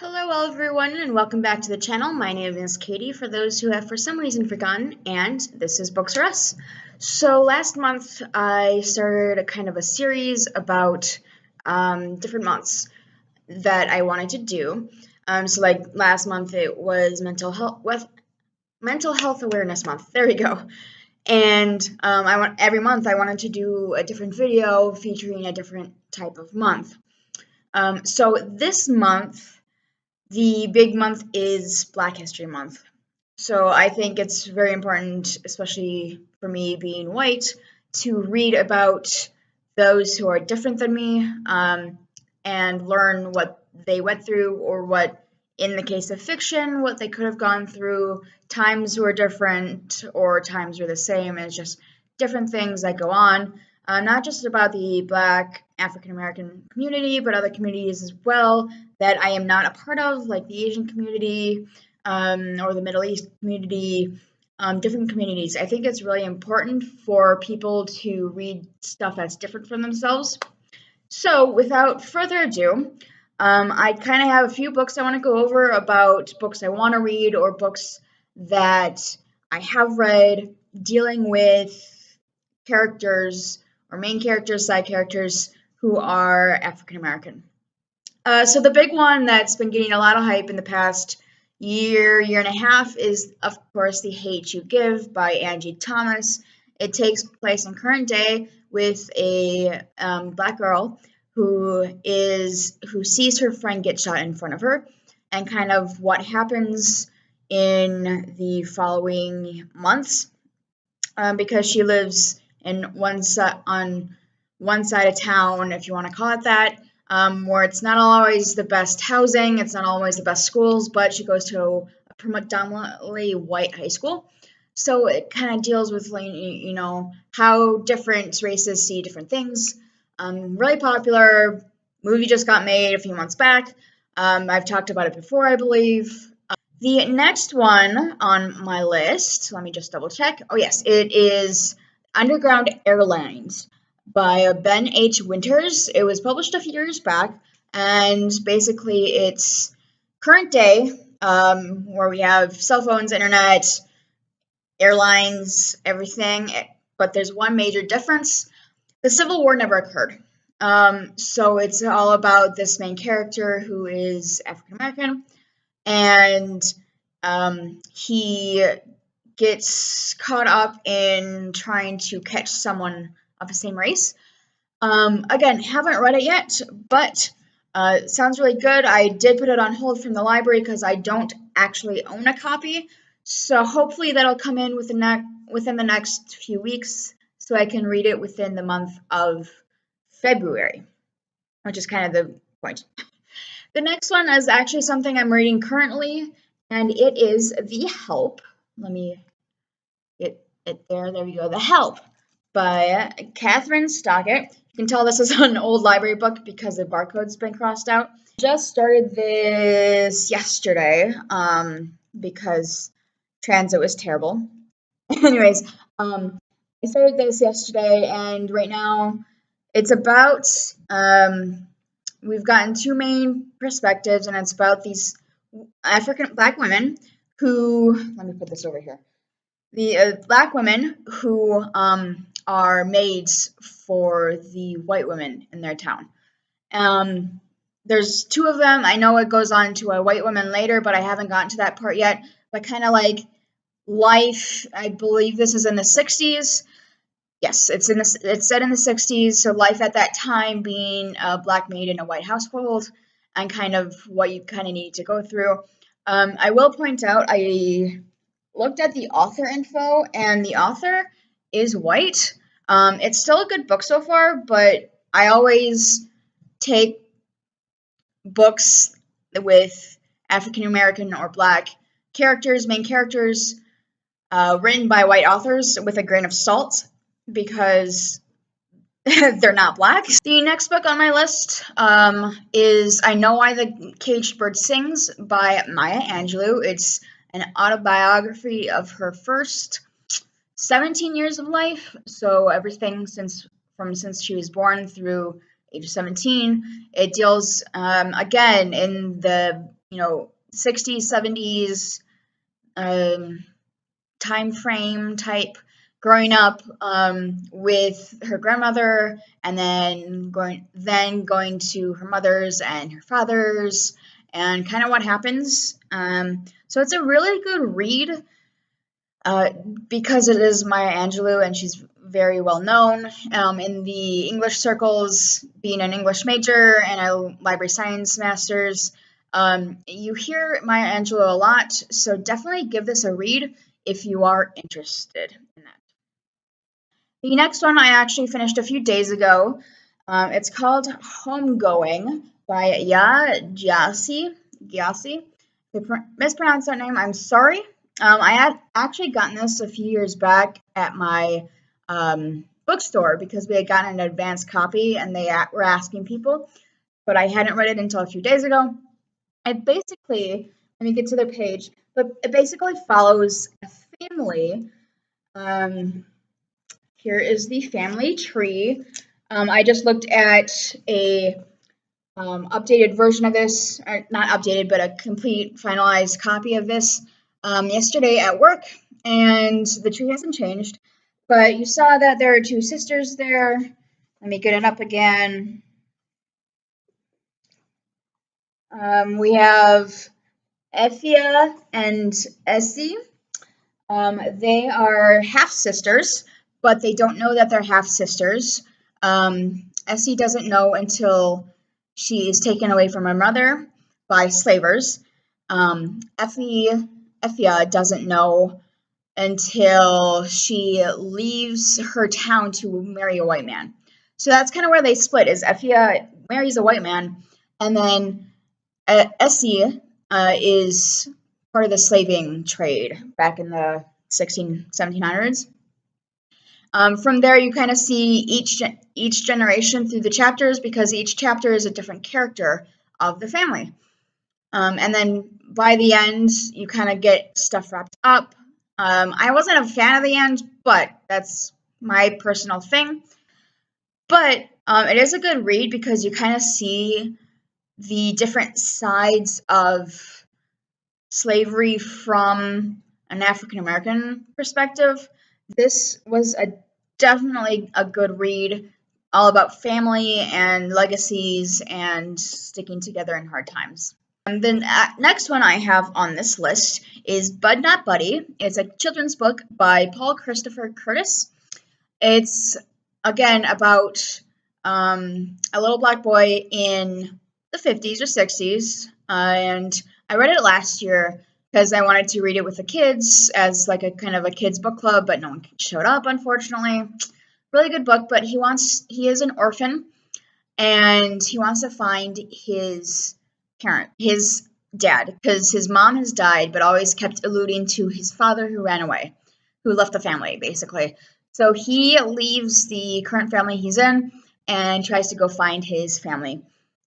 Hello everyone and welcome back to the channel. My name is Katie for those who have for some reason forgotten, and this is Books R Us. So last month I started a kind of a series about different months that I wanted to do. So like last month it was mental health awareness month. There we go. And every month I wanted to do a different video featuring a different type of month. So this month, the big month is Black History Month. So I think it's very important, especially for me being white, to read about those who are different than me and learn what they went through, or what, in the case of fiction, what they could have gone through. Times were different or times were the same, and it's just different things that go on. Not just about the Black African American community, but other communities as well that I am not a part of, like the Asian community or the Middle East community, different communities. I think it's really important for people to read stuff that's different from themselves. So without further ado, I kind of have a few books I want to go over, about books I want to read or books that I have read dealing with characters or main characters, side characters who are African American. So the big one that's been getting a lot of hype in the past year and a half is, of course, The Hate U Give by Angie Thomas. It takes place in current day with a Black girl who sees her friend get shot in front of her, and kind of what happens in the following months, because she lives in on one side of town, if you want to call it that, where it's not always the best housing, it's not always the best schools, but she goes to a predominantly white high school. So it kind of deals with, how different races see different things. Really popular. Movie just got made a few months back. I've talked about it before, I believe. The next one on my list, let me just double check. Oh yes, it is Underground Airlines by Ben H. Winters. It was published a few years back, and basically it's current day, where we have cell phones, internet, airlines, everything, but there's one major difference. The Civil War never occurred. So it's all about this main character who is African American, and he gets caught up in trying to catch someone of the same race. Again, haven't read it yet, but sounds really good. I did put it on hold from the library because I don't actually own a copy, so hopefully that'll come in within the next few weeks, so I can read it within the month of February, which is kind of the point. The next one is actually something I'm reading currently, and it is The Help. Let me get it there. There we go. The Help by Catherine Stockett. You can tell this is an old library book because the barcode's been crossed out. Just started this yesterday because transit was terrible. Anyways, I started this yesterday, and right now it's about we've gotten two main perspectives, and it's about these African Black women who, let me put this over here, the Black women who are maids for the white women in their town. There's two of them. I know it goes on to a white woman later, but I haven't gotten to that part yet. But kind of like life, I believe this is in the 60s. Yes, it's set in the 60s, so life at that time, being a Black maid in a white household, and kind of what you kind of need to go through. I will point out, I looked at the author info, and the author is white. It's still a good book so far, but I always take books with African American or Black characters, main characters, written by white authors, with a grain of salt, because they're not Black. The next book on my list is I Know Why the Caged Bird Sings by Maya Angelou. It's an autobiography of her first 17 years of life, so everything since she was born through age 17. It deals, again, in the 60s, 70s time frame type, growing up with her grandmother, and then going to her mother's and her father's, and kind of what happens. So it's a really good read because it is Maya Angelou, and she's very well known in the English circles, being an English major and a library science master's. You hear Maya Angelou a lot, so definitely give this a read if you are interested in that. The next one I actually finished a few days ago. It's called Homegoing by Ya Gyasi. If I mispronounced that name, I'm sorry. I had actually gotten this a few years back at my bookstore because we had gotten an advanced copy and they were asking people, but I hadn't read it until a few days ago. It basically, let me get to the page, but it basically follows a family. Here is the family tree. I just looked at a updated version of this, or not updated, but a complete finalized copy of this yesterday at work, and the tree hasn't changed. But you saw that there are two sisters there. Let me get it up again. We have Effia and Essie. They are half sisters, but they don't know that they're half sisters. Essie doesn't know until she is taken away from her mother by slavers. Effia doesn't know until she leaves her town to marry a white man. So that's kind of where they split, is Effia marries a white man, and then Essie is part of the slaving trade back in the 1700s. From there, you kind of see each generation through the chapters, because each chapter is a different character of the family. And then by the end, you kind of get stuff wrapped up. I wasn't a fan of the end, but that's my personal thing. But it is a good read because you kind of see the different sides of slavery from an African American perspective. This was definitely a good read, all about family and legacies and sticking together in hard times. And then next one I have on this list is Bud Not Buddy. It's a children's book by Paul Christopher Curtis. It's, again, about a little black boy in the 50s or 60s, and I read it last year because I wanted to read it with the kids as like a kind of a kids book club, but no one showed up, unfortunately. Really good book, but he is an orphan, and he wants to find his dad, because his mom has died, but always kept alluding to his father who ran away, who left the family, basically. So he leaves the current family he's in and tries to go find his family.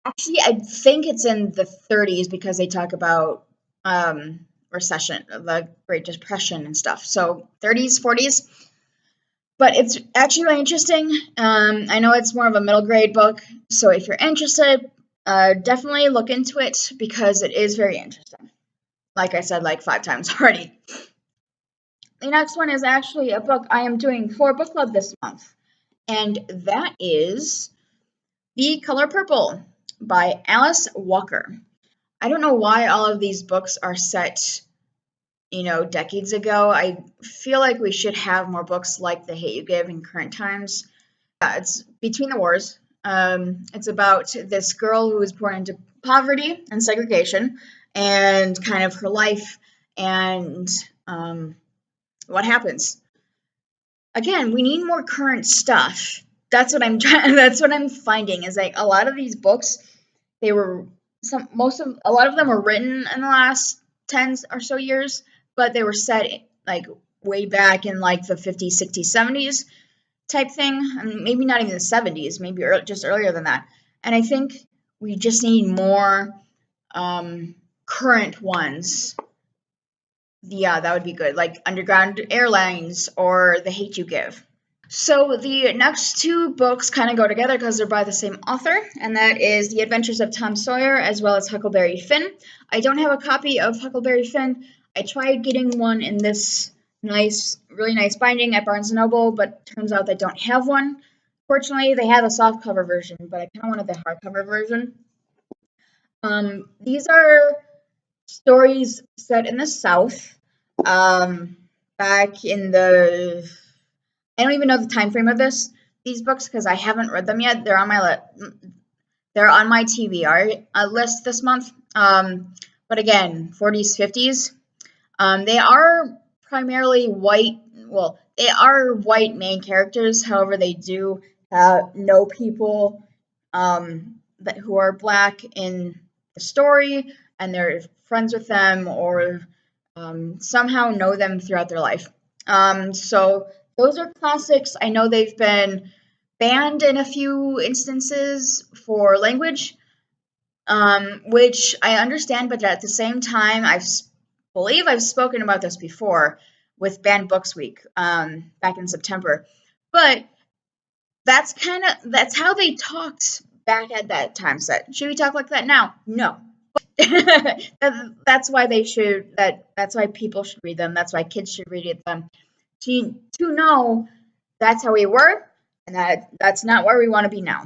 Actually, I think it's in the 30s because they talk about recession, the Great Depression and stuff. So 30s, 40s. But it's actually really interesting. I know it's more of a middle grade book, so if you're interested, definitely look into it because it is very interesting. Like I said, like 5 times already. The next one is actually a book I am doing for book club this month, and that is The Color Purple by Alice Walker. I don't know why all of these books are set, decades ago. I feel like we should have more books like The Hate U Give in current times. It's between the wars. It's about this girl who was born into poverty and segregation, and kind of her life and what happens. Again, we need more current stuff. That's what I'm trying. That's what I'm finding is like a lot of these books, a lot of them were written in the last 10 or so years, but they were set like way back in like the 50s, 60s, 70s type thing. I mean, maybe not even the 70s, maybe just earlier than that. And I think we just need more current ones. Yeah, that would be good, like Underground Airlines or The Hate U Give. So the next two books kind of go together because they're by the same author, and that is The Adventures of Tom Sawyer as well as Huckleberry Finn. I don't have a copy of Huckleberry Finn. I tried getting one in this really nice binding at Barnes & Noble, but turns out they don't have one. Fortunately, they have a softcover version, but I kind of wanted the hardcover version. These are stories set in the South, back in the I don't even know the time frame of these books because I haven't read them yet. They're on my TBR list this month. But again, 40s, 50s. They are primarily white. Well, they are white main characters. However, they do know people who are black in the story, and they're friends with them or somehow know them throughout their life. So those are classics. I know they've been banned in a few instances for language, which I understand, but at the same time, believe I've spoken about this before with Banned Books Week back in September. But that's how they talked back at that time set. Should we talk like that now? No. That's why that's why people should read them. That's why kids should read them. To know that's how we were, and that's not where we want to be now.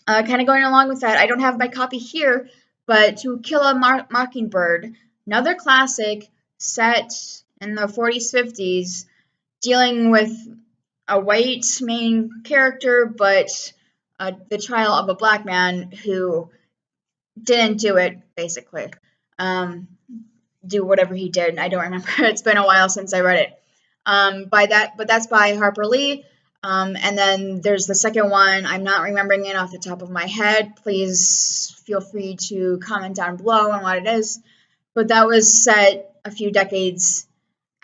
Kind of going along with that, I don't have my copy here, but To Kill a Mockingbird, another classic set in the 40s, 50s, dealing with a white main character, but the trial of a black man who didn't do it, basically. Do whatever he did. I don't remember. It's been a while since I read it. But that's by Harper Lee. And then there's the second one. I'm not remembering it off the top of my head. Please feel free to comment down below on what it is. But that was set a few decades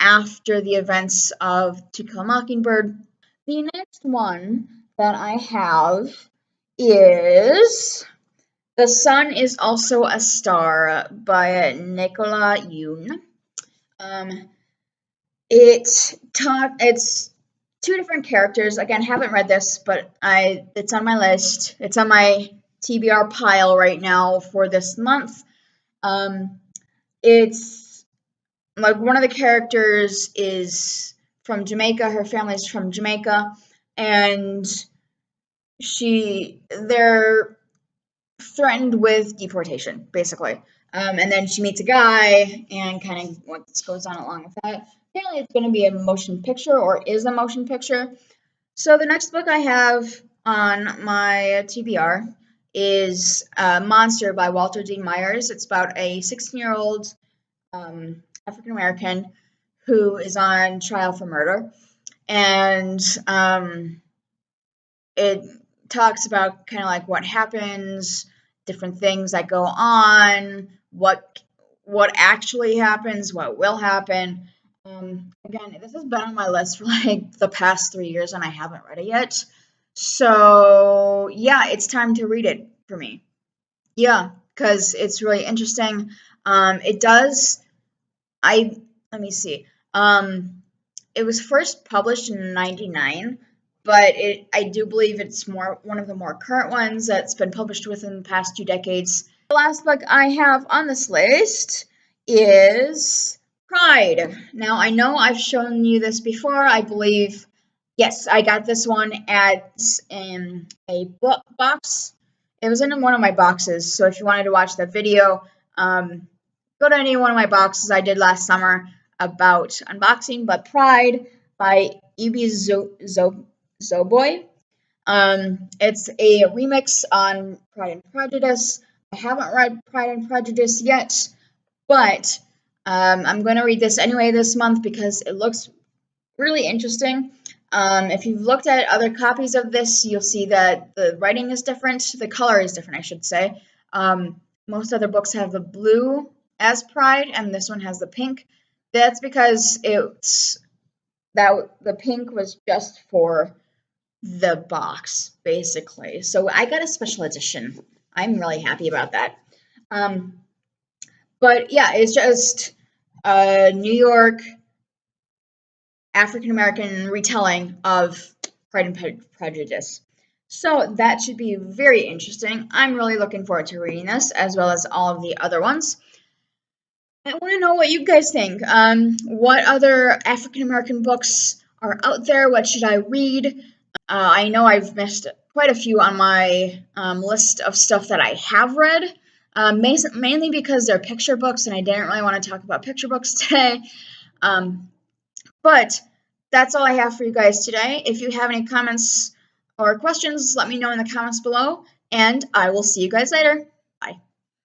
after the events of To Kill a Mockingbird. The next one that I have is The Sun is Also a Star by Nicola Yoon. It's two different characters. Again, haven't read this, but it's on my list. It's on my TBR pile right now for this month. It's like one of the characters is from Jamaica. Her family's from Jamaica, and they're threatened with deportation, basically. And then she meets a guy, and kind of what goes on along with that. Apparently, it's going to be a motion picture, or is a motion picture. So the next book I have on my TBR is Monster by Walter Dean Myers. It's about a 16-year-old African American who is on trial for murder, and it talks about kind of like what happens, different things that go on, what actually happens, what will happen. Again, this has been on my list for like the past 3 years, and I haven't read it yet. So yeah, it's time to read it for me. Yeah, because it's really interesting. It does. Let me see. It was first published in '99, but I do believe it's one of the more current ones that's been published within the past 2 decades. The last book I have on this list is Pride. Now, I know I've shown you this before. I believe, yes, I got this one in a book box. It was in one of my boxes, so if you wanted to watch that video, go to any one of my boxes I did last summer about unboxing. But Pride by Ibi Zoboi. It's a remix on Pride and Prejudice. I haven't read Pride and Prejudice yet, but I'm going to read this anyway this month because it looks really interesting. If you've looked at other copies of this, you'll see that the writing is different. The color is different, I should say. Most other books have the blue as Pride, and this one has the pink. That's because the pink was just for the box, basically. So I got a special edition. I'm really happy about that. But yeah, it's just a New York African American retelling of Pride and Prejudice. So that should be very interesting. I'm really looking forward to reading this, as well as all of the other ones. I want to know what you guys think. What other African American books are out there? What should I read? I know I've missed quite a few on my list of stuff that I have read, mainly because they're picture books, and I didn't really want to talk about picture books today. But that's all I have for you guys today. If you have any comments or questions, let me know in the comments below, and I will see you guys later.